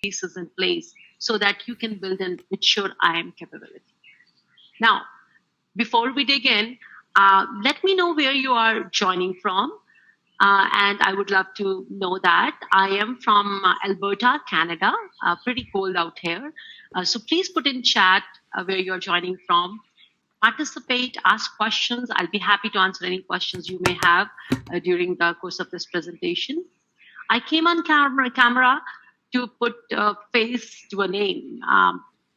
pieces in place so that you can build an mature IAM capability. Now, before we dig in, let me know where you are joining from. And I would love to know that. I am from Alberta, Canada, pretty cold out here. So please put in chat where you're joining from. Participate, ask questions. I'll be happy to answer any questions you may have during the course of this presentation. I came on camera to put a face to a name.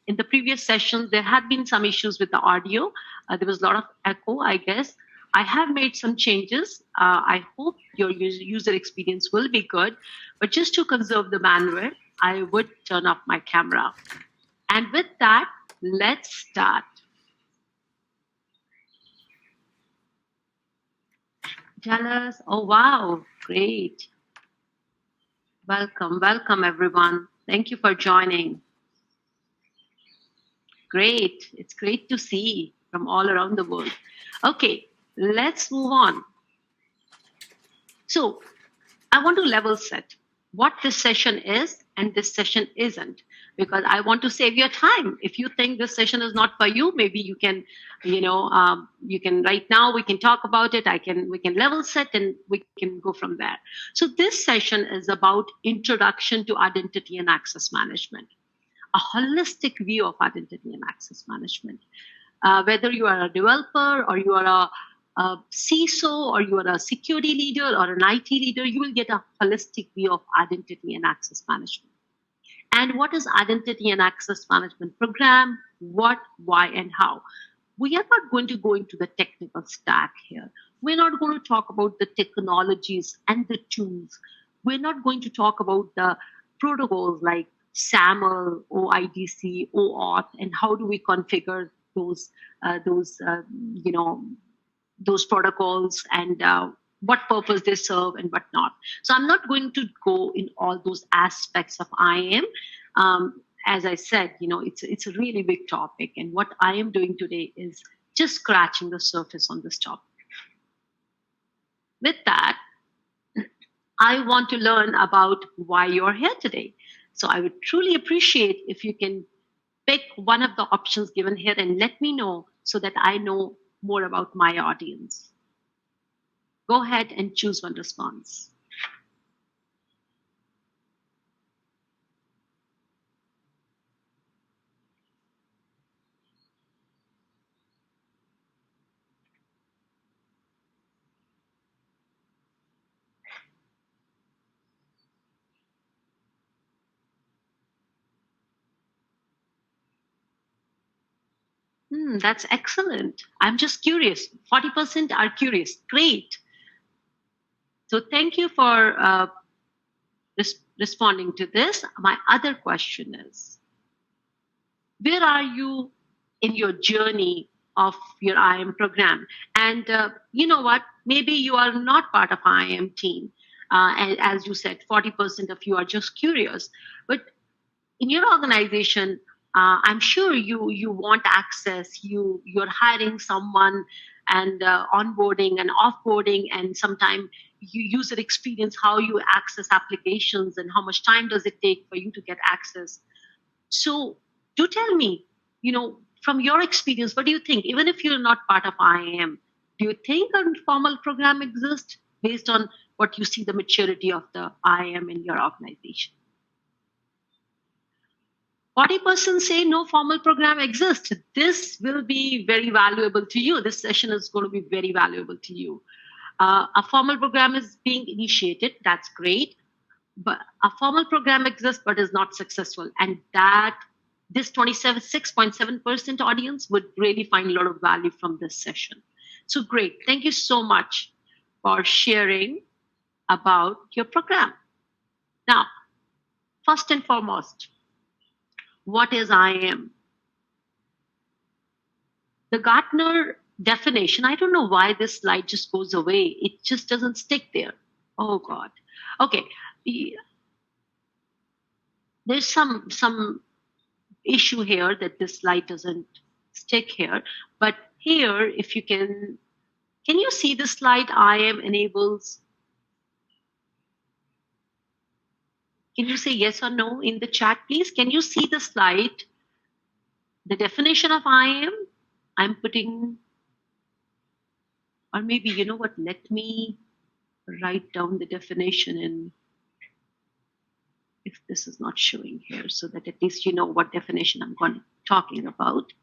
In the previous session, there had been some issues with the audio. There was a lot of echo, I guess. I have made some changes. I hope your user experience will be good, but just to conserve the bandwidth, I would turn off my camera. And with that, let's start. Jealous? Oh, wow, great. Welcome, welcome everyone. Thank you for joining. Great, it's great to see from all around the world. Okay, let's move on. So I want to level set what this session is and this session isn't, because I want to save your time. If you think this session is not for you, maybe you can, you can right now, we can talk about it. We can level set and we can go from there. So this session is about introduction to identity and access management, a holistic view of identity and access management. Whether you are a developer or you are a CISO or you are a security leader or an IT leader, you will get a holistic view of identity and access management. And what is identity and access management program? What, why, and how? We are not going to go into the technical stack here. We're not going to talk about the technologies and the tools. We're not going to talk about the protocols like SAML, OIDC, OAuth, and how do we configure those protocols and what purpose they serve and what not. So I'm not going to go in all those aspects of IAM. As I said, it's a really big topic, and what I am doing today is just scratching the surface on this topic. With that, I want to learn about why you're here today. So I would truly appreciate if you can pick one of the options given here and let me know so that I know more about my audience. Go ahead and choose one response. That's excellent. I'm just curious. 40% are curious. Great. So thank you for responding to this. My other question is, where are you in your journey of your IAM program? And you know what? Maybe you are not part of IAM team. And as you said, 40% of you are just curious. But in your organization, I'm sure you want access. You're hiring someone and onboarding and offboarding, and sometimes you user experience, how you access applications and how much time does it take for you to get access. So do tell me, from your experience, what do you think? Even if you're not part of IAM, do you think a formal program exists based on what you see the maturity of the IAM in your organization? 40% say no formal program exists. This will be very valuable to you. This session is going to be very valuable to you. A formal program is being initiated. That's great. But a formal program exists but is not successful. And that this 6.7% audience would really find a lot of value from this session. So great. Thank you so much for sharing about your program. Now, first and foremost, what is IAM? The Gartner definition, I don't know why this slide just goes away. It just doesn't stick there. Oh, God. Okay. There's some issue here that this slide doesn't stick here. But here, if you can you see the slide? IAM enables Can you say yes or no in the chat, please? Can you see the slide? The definition of IAM, I'm putting, or maybe, you know what, let me write down the definition in, if this is not showing here, so that at least you know what definition I'm talking about.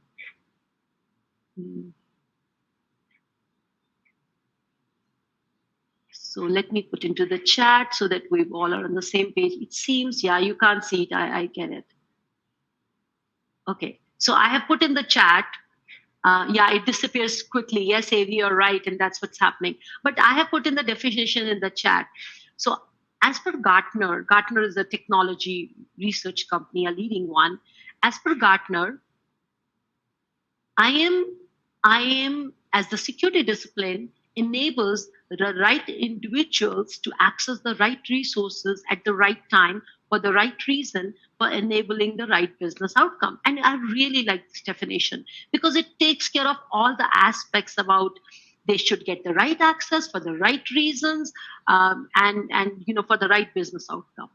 So let me put into the chat so that we all are on the same page. It seems, yeah, you can't see it. I get it. Okay, so I have put in the chat. Yeah, it disappears quickly. Yes, Avi, you're right, and that's what's happening. But I have put in the definition in the chat. So as per Gartner, Gartner is a technology research company, a leading one. As per Gartner, IAM as the security discipline enables the right individuals to access the right resources at the right time for the right reason for enabling the right business outcome. And I really like this definition because it takes care of all the aspects about they should get the right access for the right reasons, and for the right business outcome.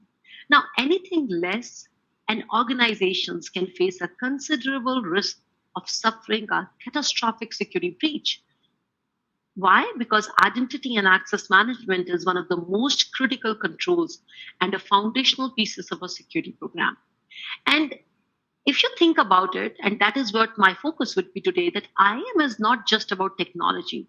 Now, anything less, and organizations can face a considerable risk of suffering a catastrophic security breach. Why? Because identity and access management is one of the most critical controls and a foundational pieces of a security program. And if you think about it, and that is what my focus would be today, that IAM is not just about technology.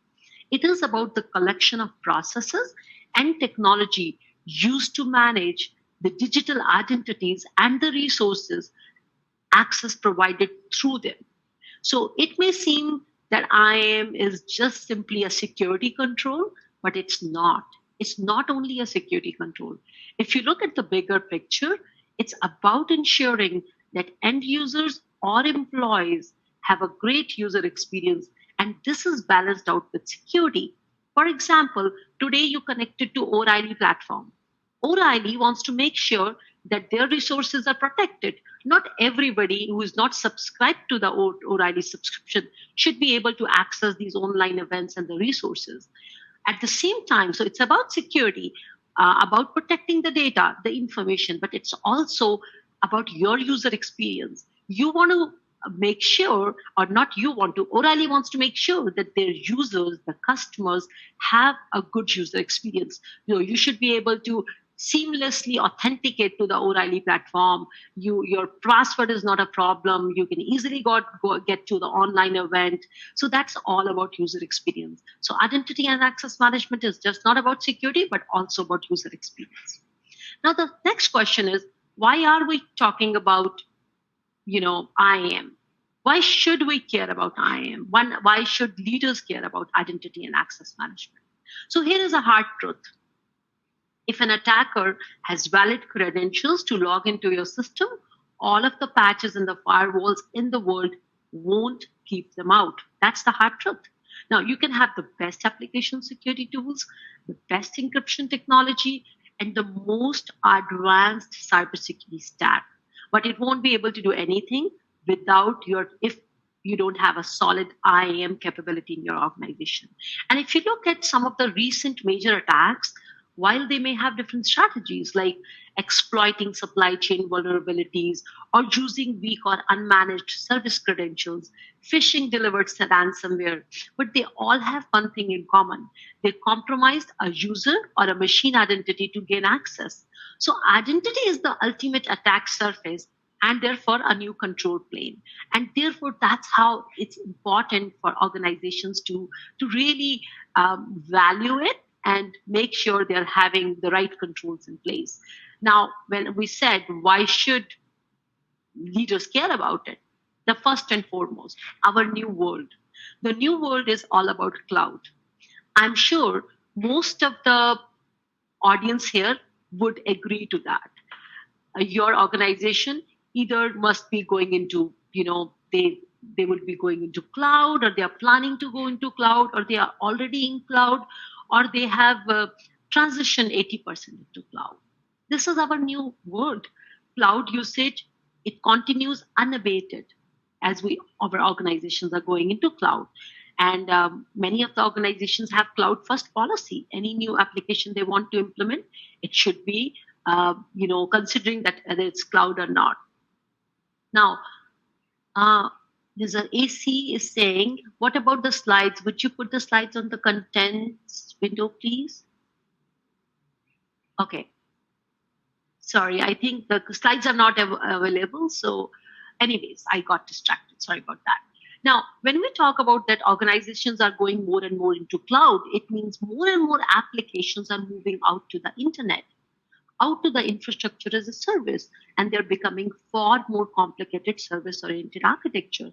It is about the collection of processes and technology used to manage the digital identities and the resources access provided through them. So it may seem that IAM is just simply a security control, but it's not. It's not only a security control. If you look at the bigger picture, it's about ensuring that end users or employees have a great user experience, and this is balanced out with security. For example, today you connected to O'Reilly platform. O'Reilly wants to make sure that their resources are protected. Not everybody who is not subscribed to the O'Reilly subscription should be able to access these online events and the resources. At the same time, so it's about security, about protecting the data, the information, but it's also about your user experience. You want to make sure, or not you want to, O'Reilly wants to make sure that their users, the customers, have a good user experience. You should be able to seamlessly authenticate to the O'Reilly platform. Your password is not a problem. You can easily get to the online event. So that's all about user experience. So identity and access management is just not about security, but also about user experience. Now, the next question is, why are we talking about, IAM? Why should we care about IAM? Why should leaders care about identity and access management? So here is a hard truth. If an attacker has valid credentials to log into your system, all of the patches and the firewalls in the world won't keep them out. That's the hard truth. Now, you can have the best application security tools, the best encryption technology, and the most advanced cybersecurity stack, but it won't be able to do anything if you don't have a solid IAM capability in your organization. And if you look at some of the recent major attacks, while they may have different strategies like exploiting supply chain vulnerabilities or using weak or unmanaged service credentials, phishing delivered ransomware, but they all have one thing in common. They compromised a user or a machine identity to gain access. So identity is the ultimate attack surface and therefore a new control plane. And therefore, that's how it's important for organizations to really value it and make sure they're having the right controls in place. Now, when we said, why should leaders care about it? The first and foremost, our new world. The new world is all about cloud. I'm sure most of the audience here would agree to that. Your organization either must be going into, they will be going into cloud, or they are planning to go into cloud, or they are already in cloud, or they have transitioned 80% into cloud. This is our new world. Cloud usage, it continues unabated as our organizations are going into cloud. And many of the organizations have cloud first policy. Any new application they want to implement, it should be considering that whether it's cloud or not. Now, uh, there's an AC is saying, what about the slides? Would you put the slides on the contents window, please? Okay. Sorry, I think the slides are not available. So anyways, I got distracted. Sorry about that. Now, when we talk about that organizations are going more and more into cloud, it means more and more applications are moving out to the internet, out to the infrastructure as a service, and they're becoming far more complicated service oriented architecture.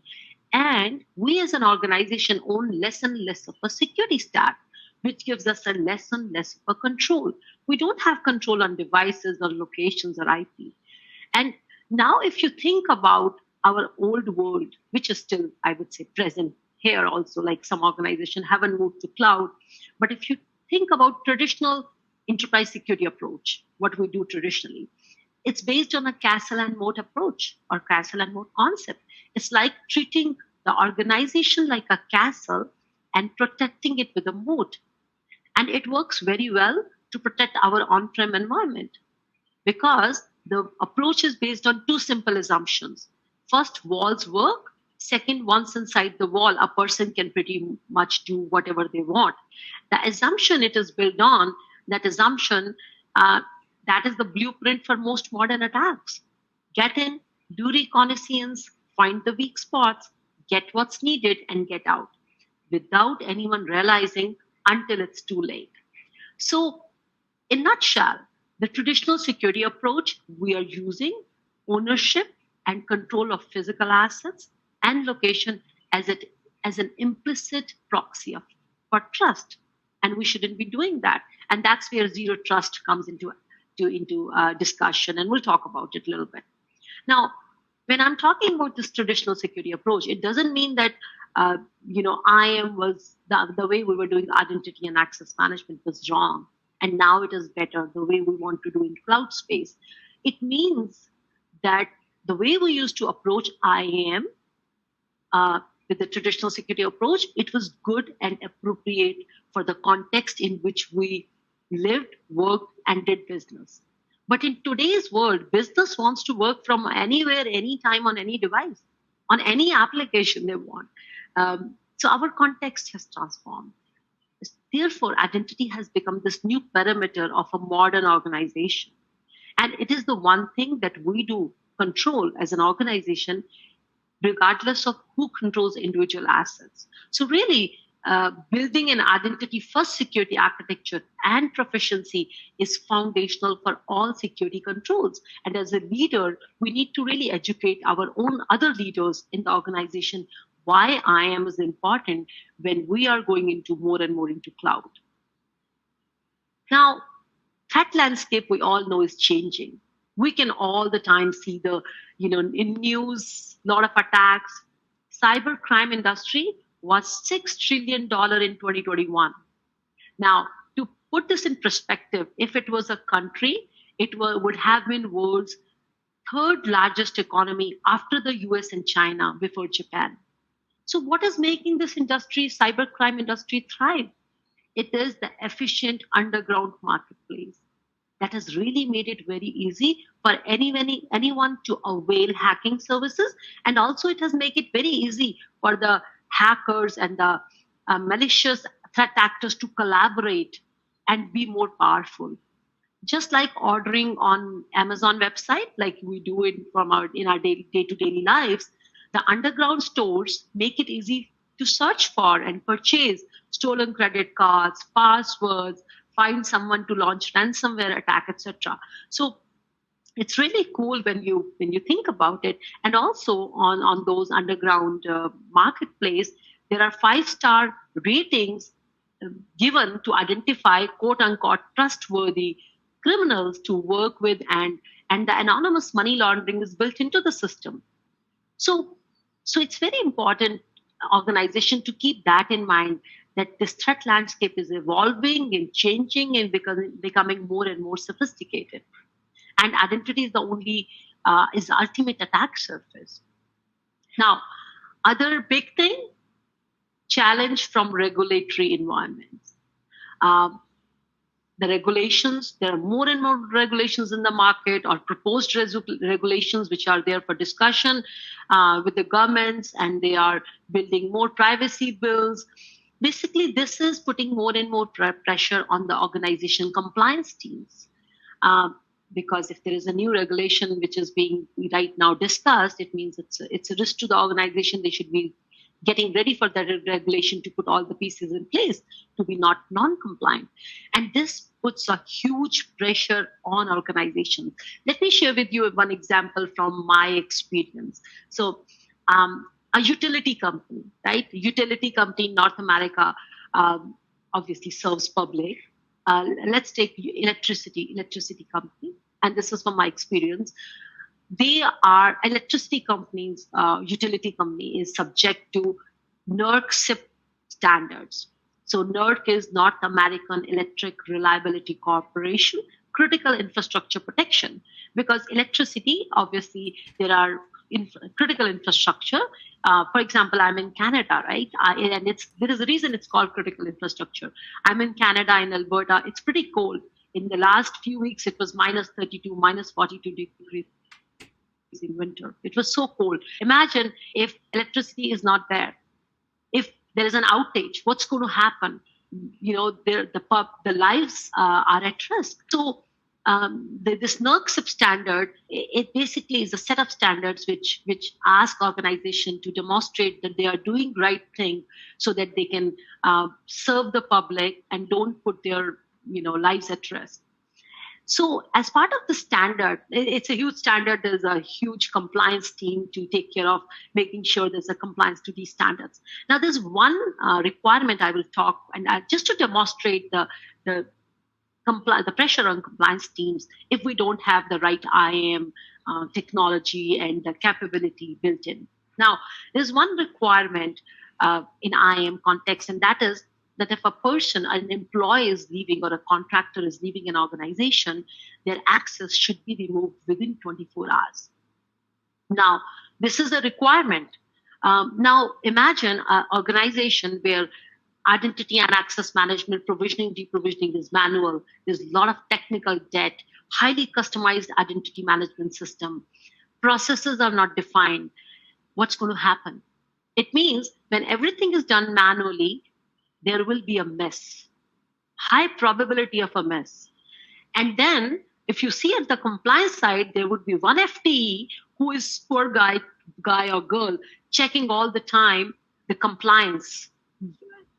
And we as an organization own less and less of a security stack, which gives us a less and less of a control. We don't have control on devices or locations or IP. And now, if you think about our old world, which is still, I would say, present here also, like some organizations haven't moved to cloud. But if you think about traditional enterprise security approach, what we do traditionally, it's based on a castle and moat approach or castle and moat concept. It's like treating the organization like a castle and protecting it with a moat. And it works very well to protect our on prem environment because the approach is based on two simple assumptions. First, walls work. Second, once inside the wall, a person can pretty much do whatever they want. The assumption it is built on, that assumption, that is the blueprint for most modern attacks. Get in, do reconnaissance, find the weak spots, get what's needed, and get out without anyone realizing until it's too late. So, in a nutshell, the traditional security approach, we are using ownership and control of physical assets and location as an implicit proxy for trust. And we shouldn't be doing that. And that's where zero trust comes into discussion. And we'll talk about it a little bit. Now, when I'm talking about this traditional security approach, it doesn't mean that IAM was the way we were doing identity and access management was wrong, and now it is better the way we want to do in cloud space. It means that the way we used to approach IAM with the traditional security approach, it was good and appropriate for the context in which we lived, worked, and did business. But in today's world, business wants to work from anywhere, anytime, on any device, on any application they want. So our context has transformed. Therefore, identity has become this new parameter of a modern organization. And it is the one thing that we do control as an organization, regardless of who controls individual assets. So really, building an identity first security architecture and proficiency is foundational for all security controls. And as a leader, we need to really educate our own other leaders in the organization why IAM is important when we are going into more and more into cloud. Now, threat landscape we all know is changing. We can all the time see in news, a lot of attacks. Cyber crime industry was $6 trillion in 2021. Now, to put this in perspective, if it was a country, it would have been world's third largest economy after the US and China before Japan. So what is making this industry, cybercrime industry, thrive? It is the efficient underground marketplace that has really made it very easy for anyone to avail hacking services. And also it has made it very easy for the hackers and the malicious threat actors to collaborate and be more powerful. Just like ordering on Amazon website, like we do in our day-to-day lives, the underground stores make it easy to search for and purchase stolen credit cards, passwords, find someone to launch ransomware attack, etc. So it's really cool when you think about it. And also on those underground marketplace, there are 5-star ratings given to identify quote unquote trustworthy criminals to work with, and the anonymous money laundering is built into the system. So it's very important organization to keep that in mind, that this threat landscape is evolving and changing and becoming more and more sophisticated. And identity is is the ultimate attack surface. Now, other big thing, challenge from regulatory environments. the regulations. There are more and more regulations in the market, or proposed regulations, which are there for discussion with the governments, and they are building more privacy bills. Basically, this is putting more and more pressure on the organization compliance teams. Because if there is a new regulation which is being right now discussed, it means it's a risk to the organization. They should be getting ready for that regulation to put all the pieces in place to be not non-compliant. And this puts a huge pressure on organizations. Let me share with you one example from my experience. So a utility company, right? Utility company in North America obviously serves public. Let's take electricity company. And this is from my experience. They are electricity companies, utility company is subject to NERC standards. So NERC is North American Electric Reliability Corporation, critical infrastructure protection, because electricity, obviously, there are critical infrastructure. For example, I'm in Canada, right? And there is a reason it's called critical infrastructure. I'm in Canada, in Alberta. It's pretty cold. In the last few weeks, it was minus 32, minus 42 degrees in winter. It was so cold. Imagine if electricity is not there. If there is an outage, what's going to happen? The lives are at risk. So this NERC standard, it basically is a set of standards which ask organizations to demonstrate that they are doing right thing, so that they can serve the public and don't put their lives at risk. So as part of the standard, it's a huge standard. There's a huge compliance team to take care of making sure there's a compliance to these standards. Now, there's one requirement I will talk, and just to demonstrate the pressure on compliance teams if we don't have the right IAM technology and the capability built in. Now, there's one requirement in IAM context, and that is that if a person, an employee is leaving or a contractor is leaving an organization, their access should be removed within 24 hours. Now, this is a requirement. Now, imagine an organization where identity and access management, provisioning, deprovisioning is manual. There's a lot of technical debt, highly customized identity management system. Processes are not defined. What's going to happen? It means when everything is done manually, there will be a mess, high probability of a mess. And then if you see at the compliance side, there would be one FTE who is poor guy or girl checking all the time the compliance.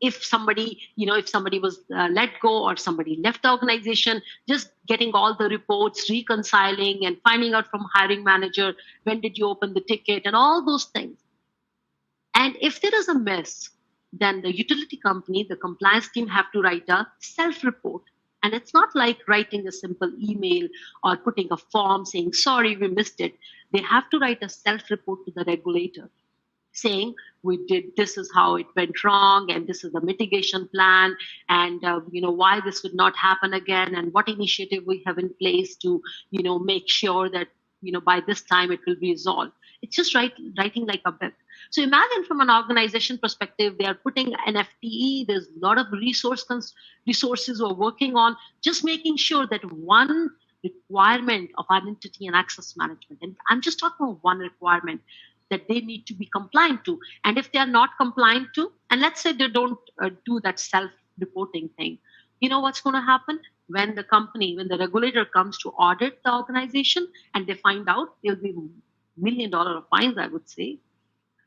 If somebody was let go or somebody left the organization, just getting all the reports, reconciling and finding out from hiring manager, when did you open the ticket and all those things. And if there is a mess, then the utility company, the compliance team have to write a self-report. And it's not like writing a simple email or putting a form saying, sorry, we missed it. They have to write a self-report to the regulator saying, this is how it went wrong, and this is the mitigation plan, and why this would not happen again, and what initiative we have in place to, make sure that, by this time it will be resolved. It's just writing like a book. So imagine from an organization perspective, they are putting an FTE, there's a lot of resources we're working on, just making sure that one requirement of identity and access management, and I'm just talking about one requirement, that they need to be compliant to. And if they are not compliant to, and let's say they don't do that self-reporting thing, what's going to happen? When the regulator comes to audit the organization and they find out, there'll be $1 million fines, I would say.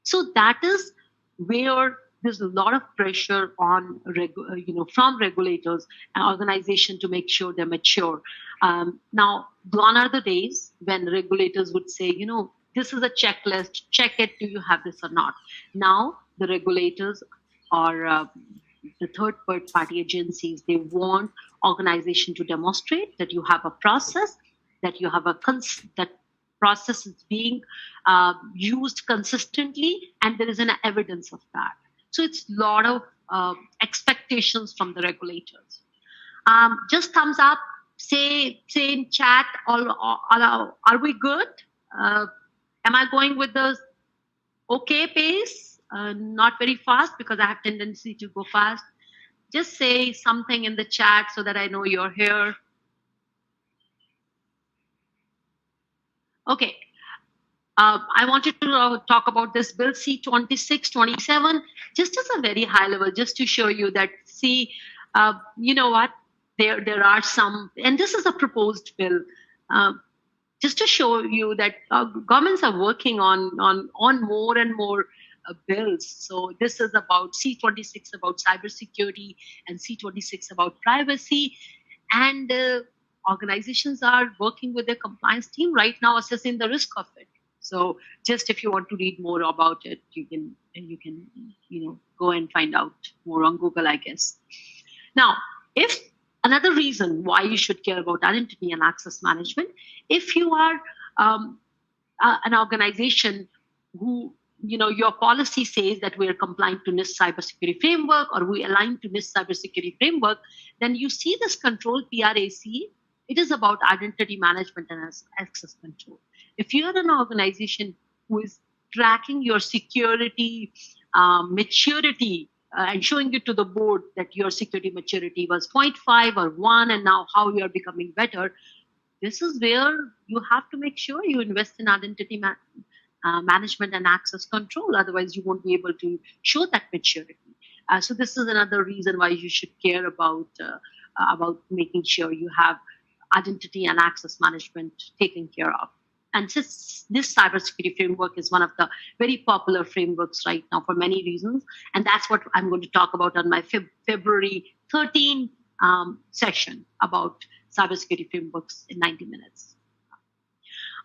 So that is where there's a lot of pressure on, from regulators and organizations to make sure they're mature. Now, gone are the days when regulators would say, this is a checklist, check it, do you have this or not? Now, the regulators or the third-party agencies, they want organization to demonstrate that you have a process, that you have that process is being used consistently, and there is an evidence of that. So it's a lot of expectations from the regulators. Just thumbs up, say in chat, are we good? Am I going with the okay pace? Not very fast, because I have tendency to go fast. Just say something in the chat so that I know you're here. Okay. I wanted to talk about this bill C-2627, just as a very high level, just to show you that, see, you know what, there are some, and this is a proposed bill, uh, just to show you that governments are working on more and more bills. So this is about C-26 about cybersecurity and C-26 about privacy, and organizations are working with their compliance team right now, assessing the risk of it. So just if you want to read more about it, you can go and find out more on Google, I guess. Now, if another reason why you should care about identity and access management, if you are an organization who, your policy says that we are compliant to NIST cybersecurity framework, or we align to NIST cybersecurity framework, then you see this control PRAC. It is about identity management and access control. If you are an organization who is tracking your security maturity and showing it to the board that your security maturity was 0.5 or 1, and now how you are becoming better, this is where you have to make sure you invest in identity management and access control. Otherwise, you won't be able to show that maturity. So this is another reason why you should care about making sure you have identity and access management taken care of. And this cybersecurity framework is one of the very popular frameworks right now for many reasons. And that's what I'm going to talk about on my February 13 session about cybersecurity frameworks in 90 minutes.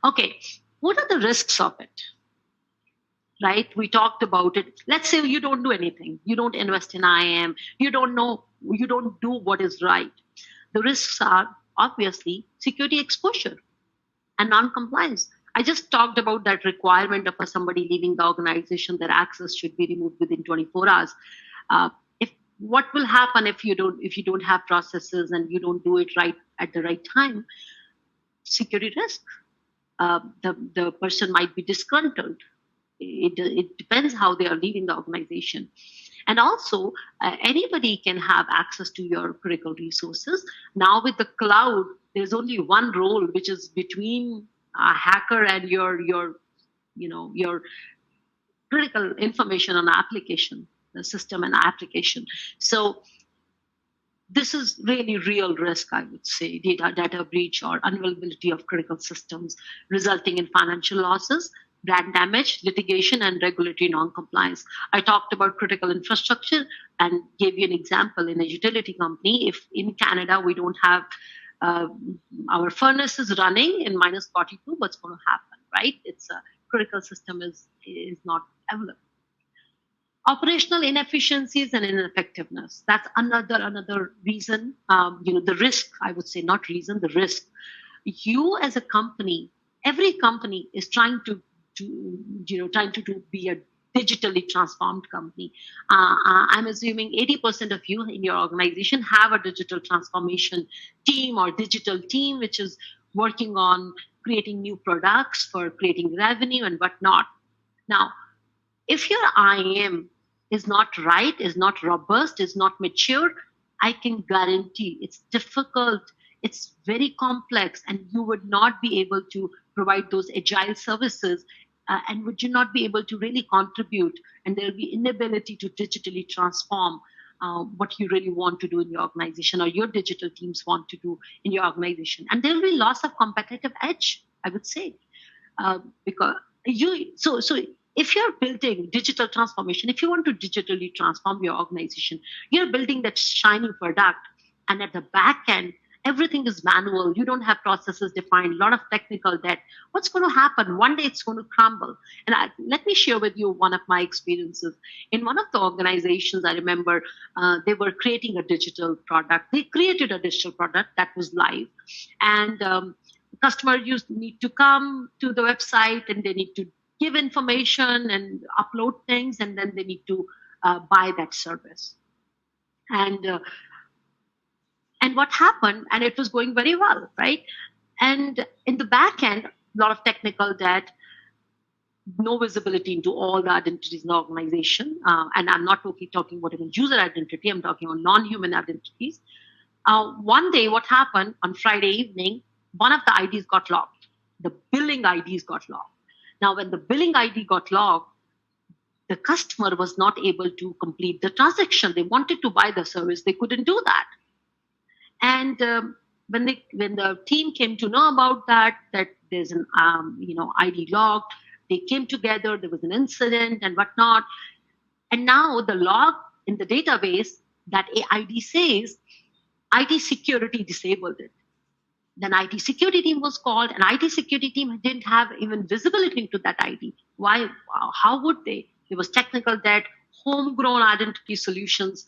Okay, what are the risks of it? Right? We talked about it. Let's say you don't do anything. You don't invest in IAM. You don't do what is right. The risks are obviously security exposure and non-compliance. I just talked about that requirement of somebody leaving the organization, their access should be removed within 24 hours. What will happen if you don't have processes and you don't do it right at the right time? Security risk. The person might be disgruntled. It depends how they are leaving the organization. And also, anybody can have access to your critical resources. Now with the cloud, there's only one role, which is between a hacker and your critical information on application, the system and application. So this is really real risk, I would say, data breach or unavailability of critical systems resulting in financial losses, brand damage, litigation, and regulatory non-compliance. I talked about critical infrastructure and gave you an example in a utility company. If in Canada we don't have our furnaces running in minus 42, what's going to happen, right? It's a critical system is not available. Operational inefficiencies and ineffectiveness. That's another reason. The risk, I would say, not reason, the risk. You as a company, every company is trying to be a digitally transformed company. I'm assuming 80% of you in your organization have a digital transformation team or digital team, which is working on creating new products for creating revenue and whatnot. Now, if your IAM is not right, is not robust, is not mature, I can guarantee it's difficult, it's very complex, and you would not be able to provide those agile services, and would you not be able to really contribute, and there will be inability to digitally transform what you really want to do in your organization or your digital teams want to do in your organization. And there will be loss of competitive edge, I would say, because if you're building digital transformation, if you want to digitally transform your organization, you're building that shiny product, and at the back end, everything is manual. You don't have processes defined, a lot of technical debt. What's going to happen? One day it's going to crumble. And let me share with you one of my experiences. In one of the organizations, I remember they were creating a digital product. They created a digital product that was live. And customers need to come to the website, and they need to give information and upload things, and then they need to buy that service. And what happened, and it was going very well, right? And in the back end, a lot of technical debt. no visibility into all the identities in the organization. And I'm not talking about even user identity, I'm talking about non-human identities. One day, what happened on Friday evening, one of the IDs got locked. The billing IDs got locked. Now, when the billing ID got locked, the customer was not able to complete the transaction. They wanted to buy the service, they couldn't do that. And when the team came to know about that there's an ID locked, they came together. There was an incident and whatnot, and now the log in the database, that ID says IT security disabled it. Then IT security team was called, and IT security team didn't have even visibility into that ID. Why? How would they? There was technical debt, homegrown identity solutions.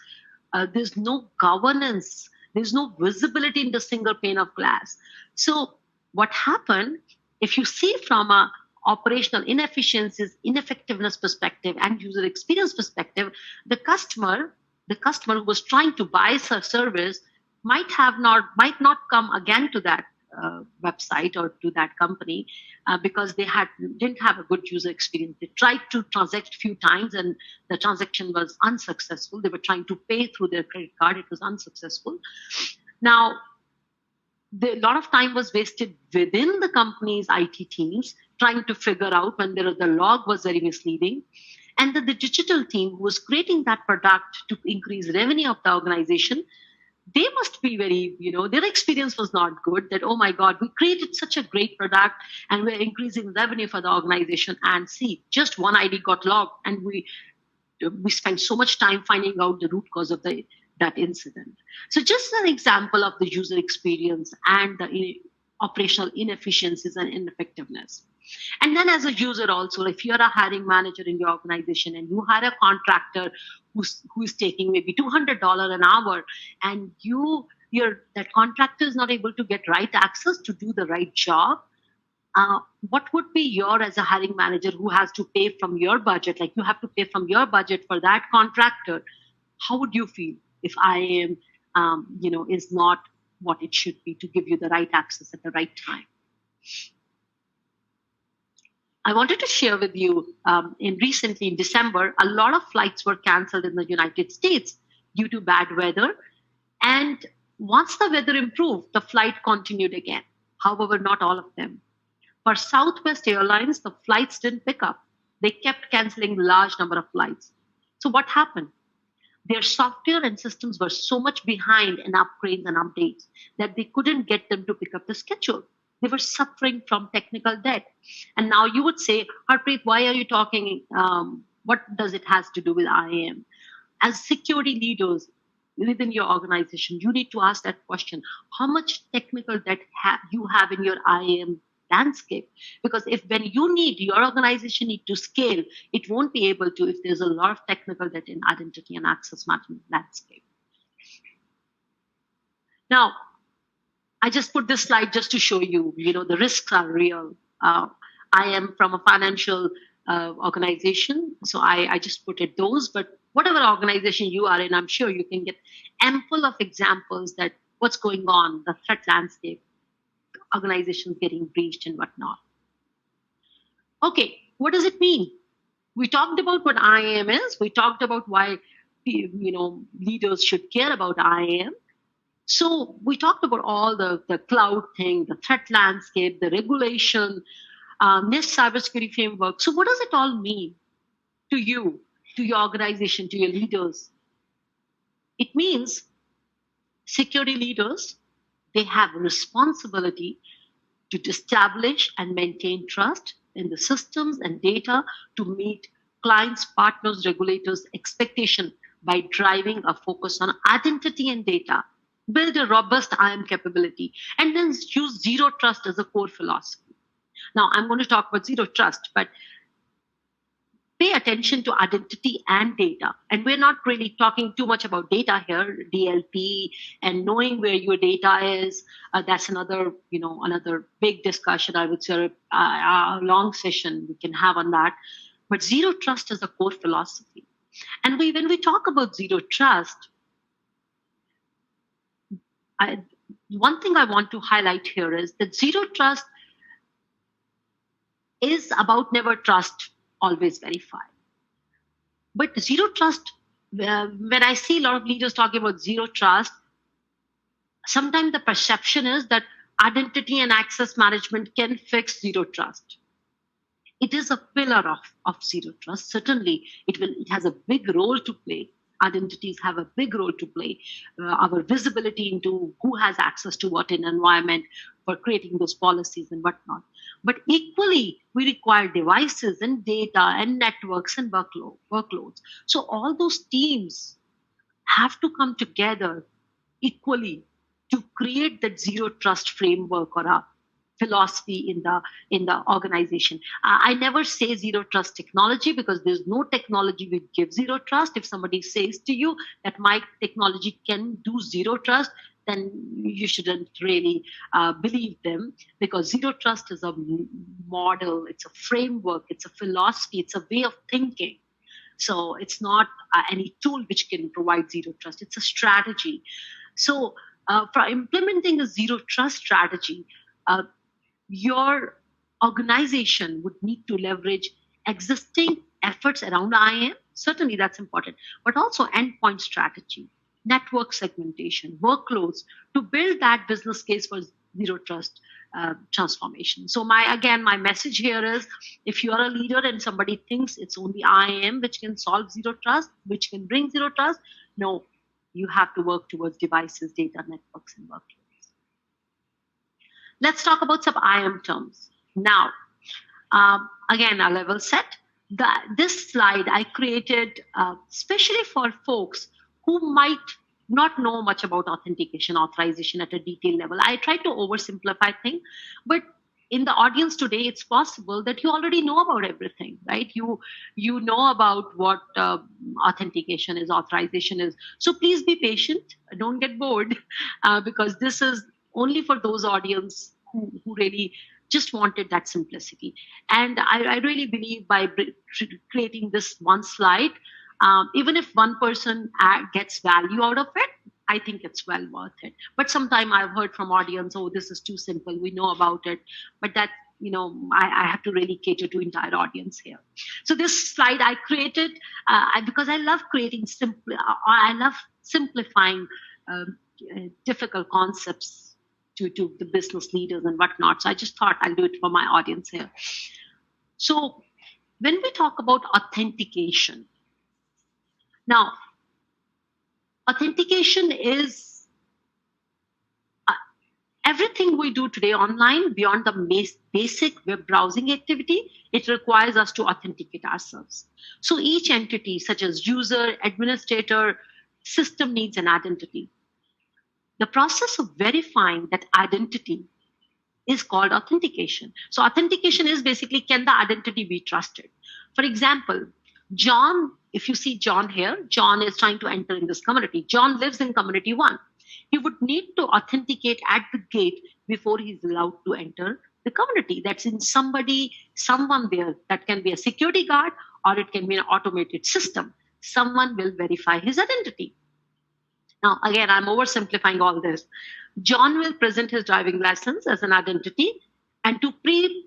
There's no governance. There's no visibility in the single pane of glass. So what happened, if you see from a operational inefficiencies, ineffectiveness perspective, and user experience perspective, the customer who was trying to buy a service might not come again to that website or to that company because they didn't have a good user experience. They tried to transact a few times and the transaction was unsuccessful. They were trying to pay through their credit card. It was unsuccessful. Now, a lot of time was wasted within the company's IT teams trying to figure out when the log was very misleading. And the digital team who was creating that product to increase revenue of the organization, they must be very, their experience was not good, that, oh my God, we created such a great product and we're increasing revenue for the organization. And see, just one ID got logged and we spent so much time finding out the root cause of that incident. So just an example of the user experience and the operational inefficiencies and ineffectiveness. And then as a user also, if you're a hiring manager in your organization and you hire a contractor who's taking maybe $200 an hour, and that contractor is not able to get right access to do the right job, what would be your, as a hiring manager who has to pay from your budget, like you have to pay from your budget for that contractor, how would you feel if IAM, is not what it should be to give you the right access at the right time? I wanted to share with you, recently in December, a lot of flights were canceled in the United States due to bad weather. And once the weather improved, the flight continued again. However, not all of them. For Southwest Airlines, the flights didn't pick up. They kept canceling large number of flights. So what happened? Their software and systems were so much behind in upgrades and updates that they couldn't get them to pick up the schedule. They were suffering from technical debt. And now you would say, Harpreet, why are you talking? What does it has to do with IAM? As security leaders within your organization, you need to ask that question. How much technical debt you have in your IAM landscape? Because when your organization need to scale, it won't be able to if there's a lot of technical debt in identity and access management landscape. Now, I just put this slide just to show you, the risks are real. I am from a financial organization, so I just put it those. But whatever organization you are in, I'm sure you can get ample of examples that what's going on, the threat landscape, organizations getting breached and whatnot. Okay, what does it mean? We talked about what IAM is. We talked about why leaders should care about IAM. So we talked about all the cloud thing, the threat landscape, the regulation, NIST cybersecurity framework. So what does it all mean to you, to your organization, to your leaders? It means security leaders, they have a responsibility to establish and maintain trust in the systems and data to meet clients, partners, regulators' expectation by driving a focus on identity and data. Build a robust IAM capability, and then use zero trust as a core philosophy. Now, I'm going to talk about zero trust, but pay attention to identity and data. And we're not really talking too much about data here, DLP, and knowing where your data is. That's another big discussion, I would say, a long session we can have on that. But zero trust is a core philosophy. And when we talk about zero trust, one thing I want to highlight here is that zero trust is about never trust, always verify. But zero trust, when I see a lot of leaders talking about zero trust, sometimes the perception is that identity and access management can fix zero trust. It is a pillar of zero trust. Certainly, it has a big role to play. Identities have a big role to play. Our visibility into who has access to what in environment for creating those policies and whatnot. But equally, we require devices and data and networks and workloads. So all those teams have to come together equally to create that zero trust framework or a philosophy in the organization. I never say zero trust technology because there's no technology which gives zero trust. If somebody says to you that my technology can do zero trust, then you shouldn't really believe them, because zero trust is a model, it's a framework, it's a philosophy, it's a way of thinking. So it's not any tool which can provide zero trust. It's a strategy. So for implementing a zero trust strategy, your organization would need to leverage existing efforts around IAM. Certainly, that's important, but also endpoint strategy, network segmentation, workloads to build that business case for zero trust transformation. So, my message here is: if you are a leader and somebody thinks it's only IAM which can solve zero trust, which can bring zero trust, no, you have to work towards devices, data, networks, and workloads. Let's talk about some IAM terms. Now, again, a level set. This slide I created especially for folks who might not know much about authentication, authorization at a detailed level. I try to oversimplify things, but in the audience today, it's possible that you already know about everything, right? You know about what authentication is, authorization is. So please be patient. Don't get bored, because this is only for those audience who really just wanted that simplicity. And I really believe by creating this one slide, even if one person gets value out of it, I think it's well worth it. But sometimes I've heard from audience, oh, this is too simple, we know about it. But that, I have to really cater to entire audience here. So this slide I created because I love creating I love simplifying difficult concepts to the business leaders and whatnot. So I just thought I'll do it for my audience here. So when we talk about authentication, now, authentication is everything we do today online beyond the basic web browsing activity. It requires us to authenticate ourselves. So each entity, such as user, administrator, system needs an identity. The process of verifying that identity is called authentication. So authentication is basically, can the identity be trusted? For example, John, if you see John here, John is trying to enter in this community. John lives in community 1. He would need to authenticate at the gate before he's allowed to enter the community. That's in someone there. That can be a security guard or it can be an automated system. Someone will verify his identity. Now, again, I'm oversimplifying all this. John will present his driving license as an identity, and to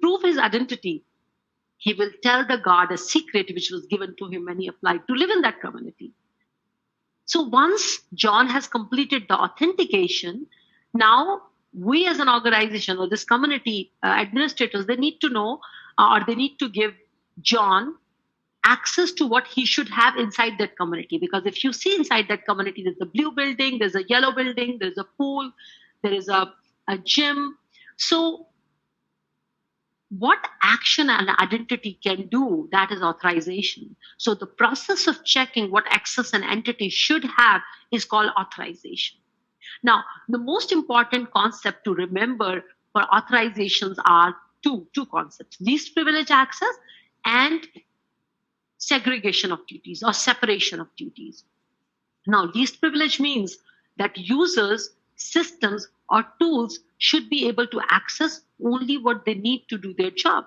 prove his identity, he will tell the guard a secret which was given to him when he applied to live in that community. So once John has completed the authentication, now we as an organization or this community administrators, they need to know or they need to give John access to what he should have inside that community. Because if you see inside that community, there's a blue building, there's a yellow building, there's a pool, there is a gym. So what action an identity can do, that is authorization. So the process of checking what access an entity should have is called authorization. Now, the most important concept to remember for authorizations are two concepts: least privilege access and segregation of duties or separation of duties. Now, least privilege means that users, systems, or tools should be able to access only what they need to do their job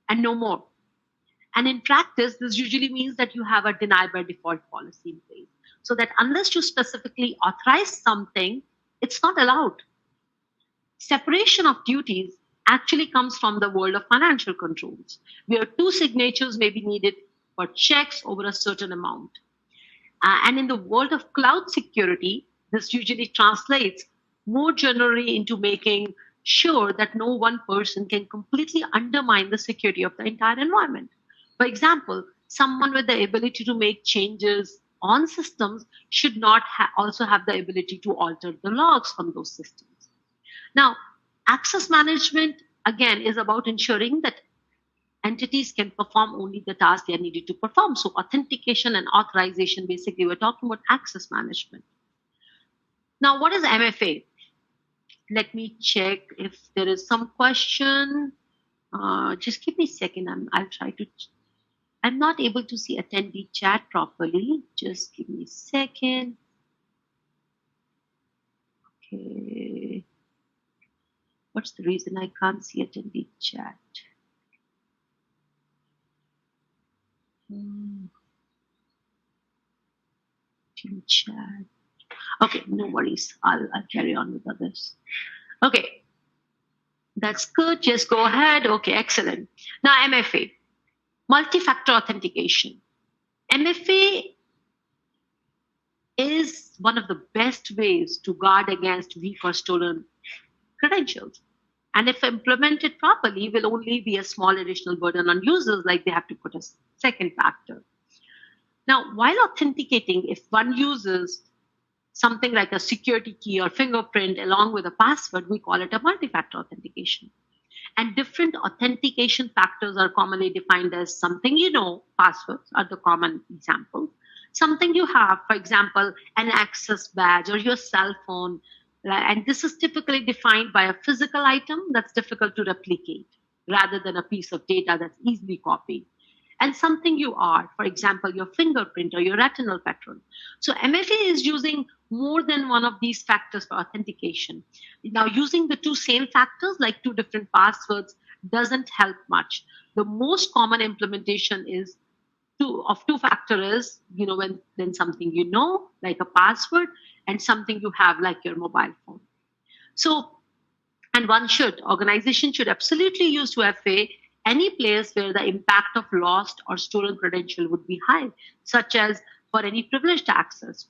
and no more. And in practice, this usually means that you have a deny by default policy in place, so that unless you specifically authorize something, it's not allowed. Separation of duties actually comes from the world of financial controls, where two signatures may be needed for checks over a certain amount. And in the world of cloud security, this usually translates more generally into making sure that no one person can completely undermine the security of the entire environment. For example, someone with the ability to make changes on systems should not also have the ability to alter the logs from those systems. Now, access management, again, is about ensuring that entities can perform only the tasks they are needed to perform. So authentication and authorization, basically, we're talking about access management. Now, what is MFA? Let me check if there is some question. Just give me a second. I'll try to. I'm not able to see attendee chat properly. Just give me a second. Okay. What's the reason I can't see attendee chat? Team chat. Okay, no worries. I'll carry on with others. Okay, that's good. Just go ahead. Okay, excellent. Now, MFA, multi-factor authentication. MFA is one of the best ways to guard against weak or stolen credentials. And if implemented properly, will only be a small additional burden on users, like they have to put a second factor. Now, while authenticating, if one uses something like a security key or fingerprint along with a password, we call it a multi-factor authentication. And different authentication factors are commonly defined as something you know, passwords are the common example, something you have, for example, an access badge or your cell phone. And this is typically defined by a physical item that's difficult to replicate rather than a piece of data that's easily copied. And something you are, for example, your fingerprint or your retinal pattern. So MFA is using more than one of these factors for authentication. Now, using the two same factors, like two different passwords, doesn't help much. The most common implementation is two-factor is, when something you know, like a password, and something you have, like your mobile phone. So, and organization should absolutely use 2FA any place where the impact of lost or stolen credential would be high, such as for any privileged access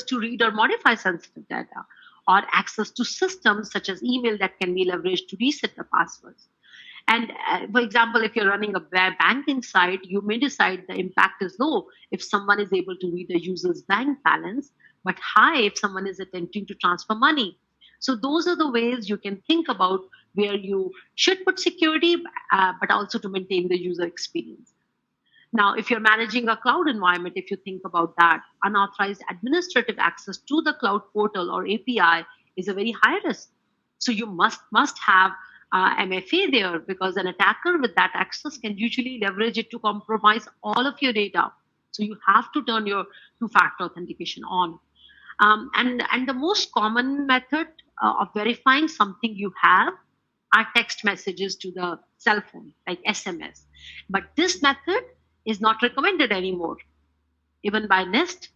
to read or modify sensitive data, or access to systems such as email that can be leveraged to reset the passwords. And for example, if you're running a banking site, you may decide the impact is low if someone is able to read a user's bank balance, but high if someone is attempting to transfer money. So those are the ways you can think about where you should put security, but also to maintain the user experience. Now, if you're managing a cloud environment, if you think about that, unauthorized administrative access to the cloud portal or API is a very high risk. So you must have MFA there, because an attacker with that access can usually leverage it to compromise all of your data. So you have to turn your two-factor authentication on. And the most common method of verifying something you have are text messages to the cell phone, like SMS. But this method is not recommended anymore, even by NIST,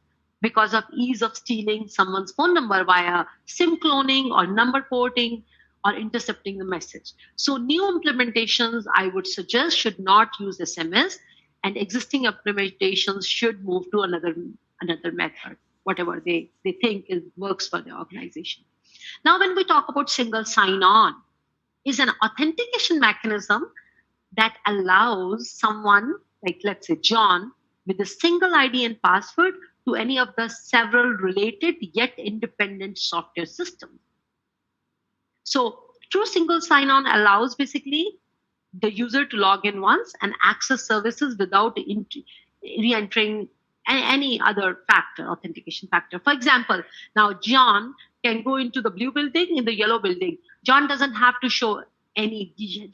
because of ease of stealing someone's phone number via SIM cloning or number porting or intercepting the message. So new implementations, I would suggest, should not use SMS, and existing implementations should move to another method, whatever they think works for the organization. Now, when we talk about single sign-on, is an authentication mechanism that allows someone, like let's say John, with a single ID and password to any of the several related yet independent software systems. So true single sign-on allows basically the user to log in once and access services without re-entering any other authentication factor. For example, now John can go into the blue building, in the yellow building. John doesn't have to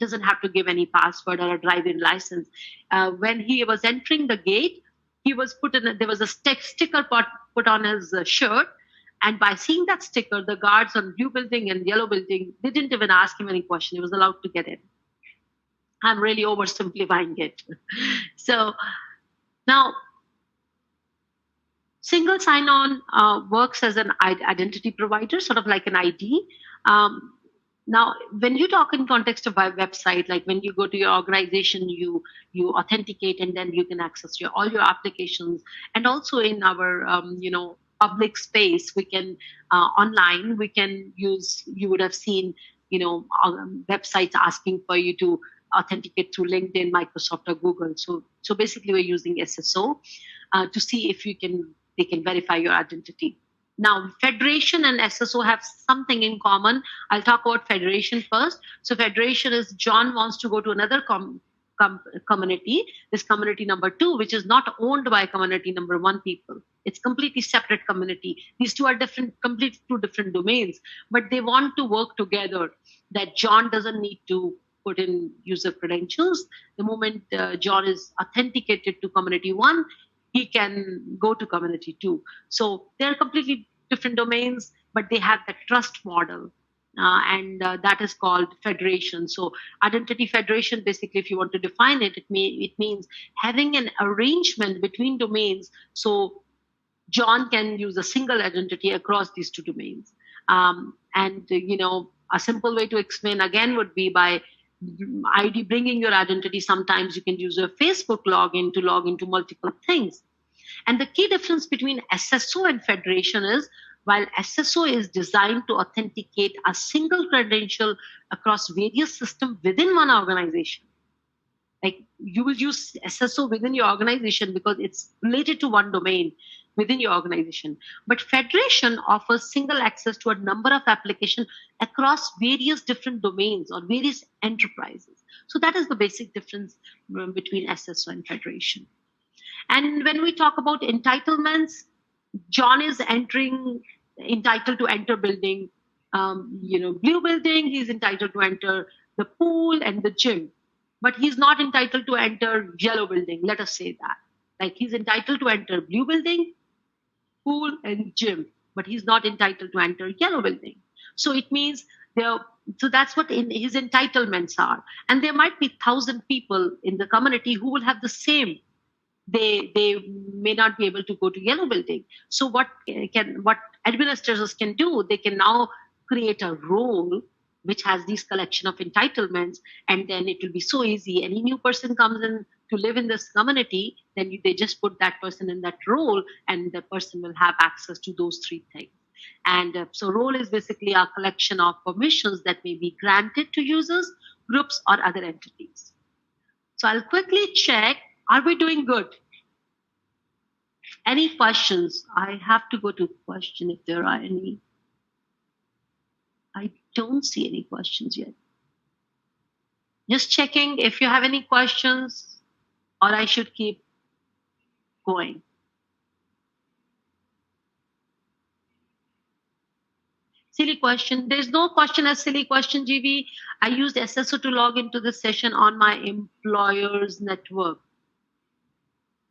doesn't have to give any password or a driving license. When he was entering the gate, there was a sticker put on his shirt. And by seeing that sticker, the guards on blue building and yellow building, they didn't even ask him any question. He was allowed to get in. I'm really oversimplifying it. So now, single sign-on works as an identity provider, sort of like an ID. Now, when you talk in context of a website, like when you go to your organization, you authenticate, and then you can access your all your applications. And also in our public space, we can online we can use. You would have seen websites asking for you to authenticate through LinkedIn, Microsoft, or Google. So basically, we're using SSO to see if they can verify your identity. Now, Federation and SSO have something in common. I'll talk about Federation first. So, Federation is John wants to go to another community, this community number 2, which is not owned by community number 1 people. It's completely separate community. These two are completely two different domains, but they want to work together. That John doesn't need to put in user credentials. The moment John is authenticated to community 1, he can go to community 2. So they're completely different domains, but they have that trust model. And that is called federation. So identity federation, basically, if you want to define it, it means having an arrangement between domains. So John can use a single identity across these two domains. A simple way to explain again would be by ID bringing your identity. Sometimes you can use your Facebook login to log into multiple things. And the key difference between SSO and federation is, while SSO is designed to authenticate a single credential across various systems within one organization, like you will use SSO within your organization because it's related to one domain within your organization. But federation offers single access to a number of applications across various different domains or various enterprises. So that is the basic difference between SSO and federation. And when we talk about entitlements, John is entitled to enter building, blue building. He's entitled to enter the pool and the gym, but he's not entitled to enter yellow building. Let us say that. Like he's entitled to enter blue building, pool, and gym, but he's not entitled to enter yellow building. So it means so that's what his entitlements are. And there might be 1,000 people in the community who will have the same. They may not be able to go to yellow building. So what administrators can do, they can now create a role which has these collection of entitlements, and then it will be so easy. Any new person comes in to live in this community, then they just put that person in that role, and the person will have access to those 3 things. And so role is basically a collection of permissions that may be granted to users, groups, or other entities. So I'll quickly check. Are we doing good? Any questions? I have to go to question if there are any. I don't see any questions yet. Just checking if you have any questions, or I should keep going. Silly question. There's no question as silly question, GB. I used SSO to log into this session on my employer's network.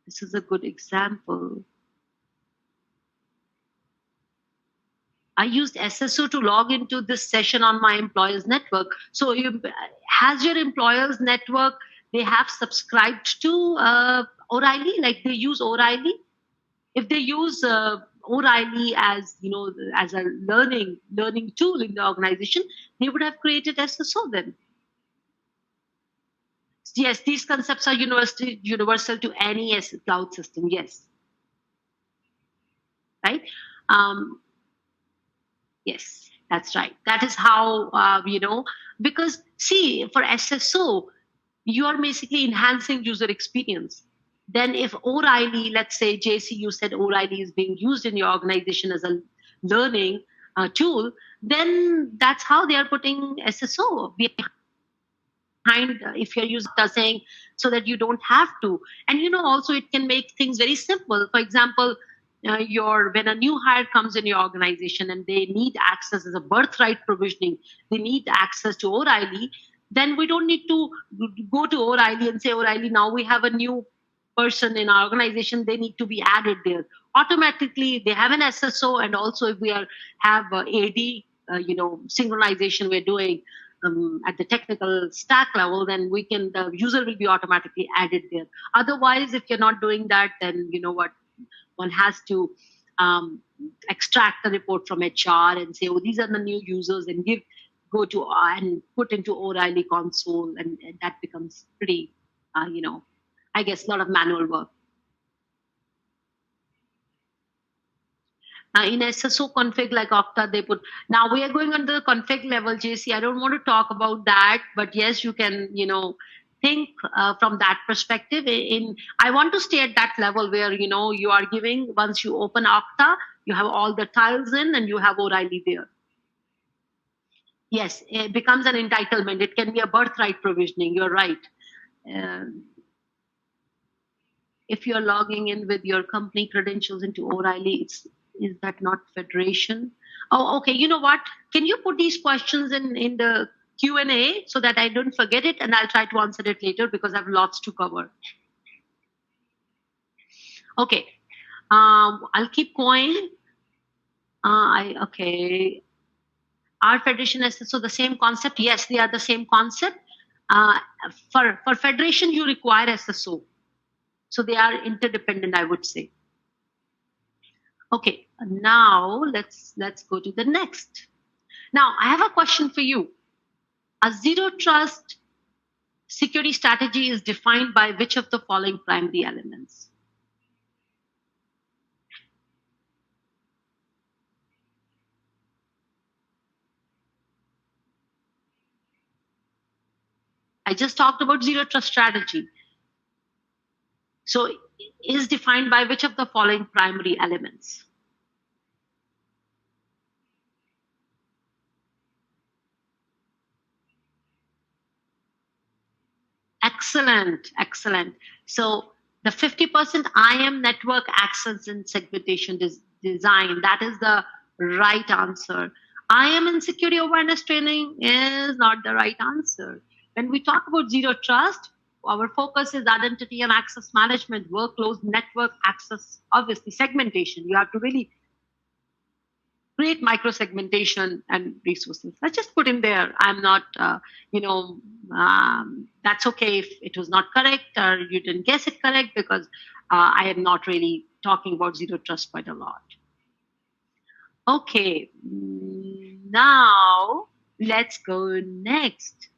This is a good example. I used SSO to log into this session on my employer's network. So has your employer's network, they have subscribed to O'Reilly, like they use O'Reilly? If they use O'Reilly as as a learning tool in the organization, they would have created SSO then. Yes, these concepts are universal to any cloud system. Yes. Right? Yes, that's right. That is how, because see, for SSO, you are basically enhancing user experience. Then if O'Reilly, let's say, JC, you said O'Reilly is being used in your organization as a learning tool, then that's how they are putting SSO behind. If you're using saying so that you don't have to. And also it can make things very simple. For example, when a new hire comes in your organization and they need access as a birthright provisioning, they need access to O'Reilly, then we don't need to go to O'Reilly and say, O'Reilly, now we have a new person in our organization, they need to be added there. Automatically, they have an SSO, and also if we have AD, synchronization we're doing, at the technical stack level, then the user will be automatically added there. Otherwise, if you're not doing that, then one has to extract the report from HR and say, oh, these are the new users, and give go to and put into O'Reilly console, and that becomes pretty, I guess, a lot of manual work. In SSO config like Okta, they put. Now we are going on the config level, JC. I don't want to talk about that, but yes, you can, think from that perspective. I want to stay at that level where you are giving, once you open Okta, you have all the tiles in, and you have O'Reilly there. Yes, it becomes an entitlement. It can be a birthright provisioning. You're right. If you're logging in with your company credentials into O'Reilly, is that not federation? Oh, okay. You know what? Can you put these questions in the Q&A so that I don't forget it, and I'll try to answer it later because I have lots to cover. Okay. I'll keep going. Okay. Are federation SSO the same concept? Yes, they are the same concept. For federation, you require SSO. So they are interdependent, I would say. Okay, now let's go to the next. Now, I have a question for you. A zero trust security strategy is defined by which of the following primary elements? I just talked about zero trust strategy. So is defined by which of the following primary elements? Excellent, excellent. So the 50% IAM network access and segmentation design, that is the right answer. IAM and security awareness training is not the right answer. When we talk about zero trust, our focus is identity and access management, workloads, network access, obviously segmentation. You have to really create micro segmentation and resources. Let's just put in there. I'm not, that's okay if it was not correct or you didn't guess it correct, because I am not really talking about zero trust quite a lot. Okay, now let's go next.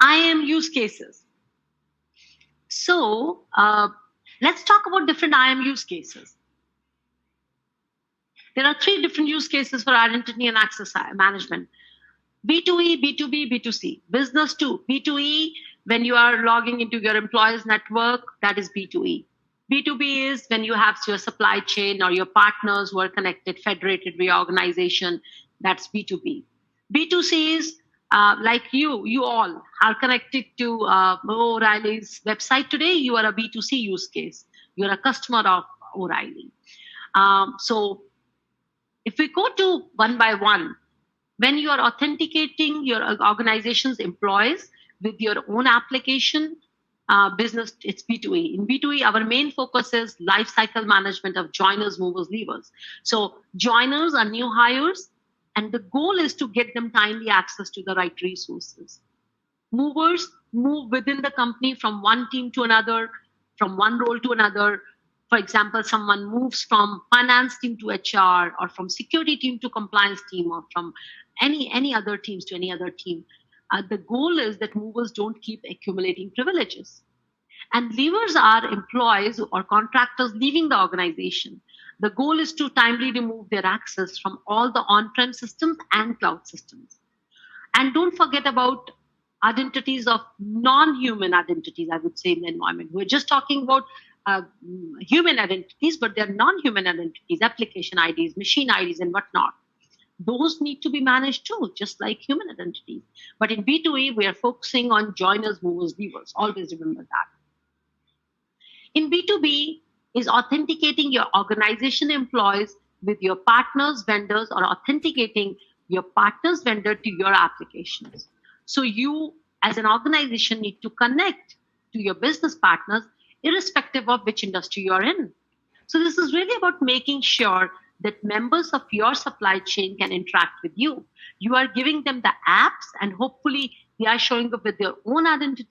IAM use cases. So let's talk about different IAM use cases. There are 3 different use cases for identity and access management. B2E, B2B, B2C. Business to B2E, when you are logging into your employer's network, that is B2E. B2B is when you have your supply chain or your partners who are connected, federated reorganization, that's B2B. B2C is like you all are connected to O'Reilly's website today. You are a B2C use case. You're a customer of O'Reilly. So if we go to one by one, when you are authenticating your organization's employees with your own application, business, it's B2E. In B2E, our main focus is lifecycle management of joiners, movers, leavers. So joiners are new hires, and the goal is to get them timely access to the right resources. Movers move within the company from one team to another, from one role to another. For example, someone moves from finance team to HR, or from security team to compliance team, or from any other teams to any other team. The goal is that movers don't keep accumulating privileges. And leavers are employees or contractors leaving the organization. The goal is to timely remove their access from all the on-prem systems and cloud systems. And don't forget about identities of non-human identities, I would say, in the environment. We're just talking about human identities, but they're non-human identities, application IDs, machine IDs, and whatnot. Those need to be managed too, just like human identities. But in B2E, we are focusing on joiners, movers, leavers. Always remember that. In B2B is authenticating your organization employees with your partners, vendors, or authenticating your partner's vendor to your applications. So you, as an organization, need to connect to your business partners irrespective of which industry you're in. So this is really about making sure that members of your supply chain can interact with you. You are giving them the apps, and hopefully they are showing up with their own identity